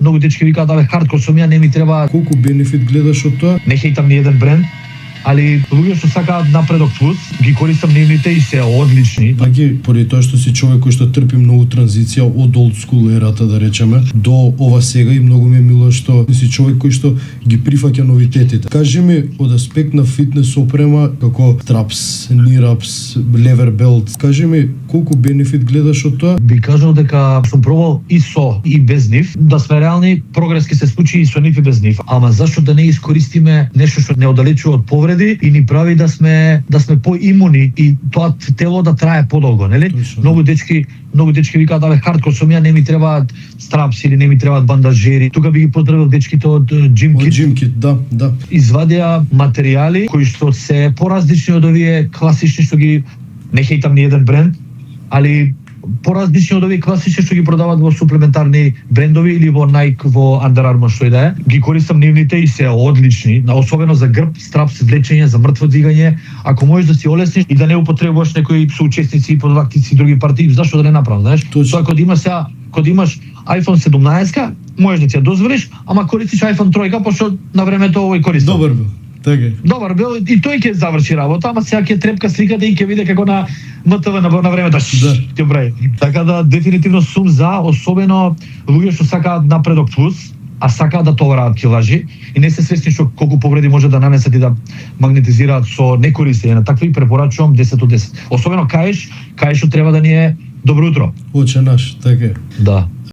многу дечки викаат абе хардкор сум ја, не ми треба. Колку бенефит гледаш од тоа? Не хейтам ни еден бренд, али луѓе што сакаат напредок плюс, ги користам нивните и се одлични. Аги, поради тоа што си човек кој што трпи многу транзиција од old school ерата, да речеме, до ова сега, и многу ми е мило што си човек кој што ги прифаќа новитетите. Кажи ми, од аспект на фитнес опрема, како straps, knee wraps, lever belt, кажи ми колку бенефит гледаш од тоа? Би кажал дека сум пробал и со и без нив, да сме реални, прогрес ќе се случи и со нив и без нив. Ама зашто да не искористиме нешто што не оддалечува од повреди и ни прави да сме поимуни и тоа тело да трае подолго, нели? Многу дечки викаат абе хардкор сум ја, не ми требаат страпси или не ми требаат бандажери. Тука би ги поздравил дечките од Gym Kit. Од Gym Kit, да. Извадија материјали кои што се поразлични од овие класични што ги, не хейтам ни еден бренд, али поразлични од овие класични што ги продаваат во суплементарни брендови или во Nike, во Under Armour, што и да е. Ги користам нивните и се одлични, особено за грб, страпс, влечење, за мртво дигање. Ако можеш да си олесниш и да не употребуваш некои соучесници и подвактици и други партии, зашто да не направиш, знаеш? Тоа кога имаш iPhone 17, можеш да ти ја дозволиш, ама користиш iPhone 3, пошто на времето овој користам. Добар бил. Добар бил и тој ќе заврши работа, ама сега ќе трепка сликата и ќе види како на МТВ на времето ќе прави. Така да дефинитивно сум за, особено луѓе што сакаат напредок плюс, а сакаат да товараат килажи и не се свесни што колку повреди може да нанесат и да магнетизираат со некористење на такви, препорачувам 10 од 10. Особено каеш што треба да ни е добро утро. Оче наш, така е. Да.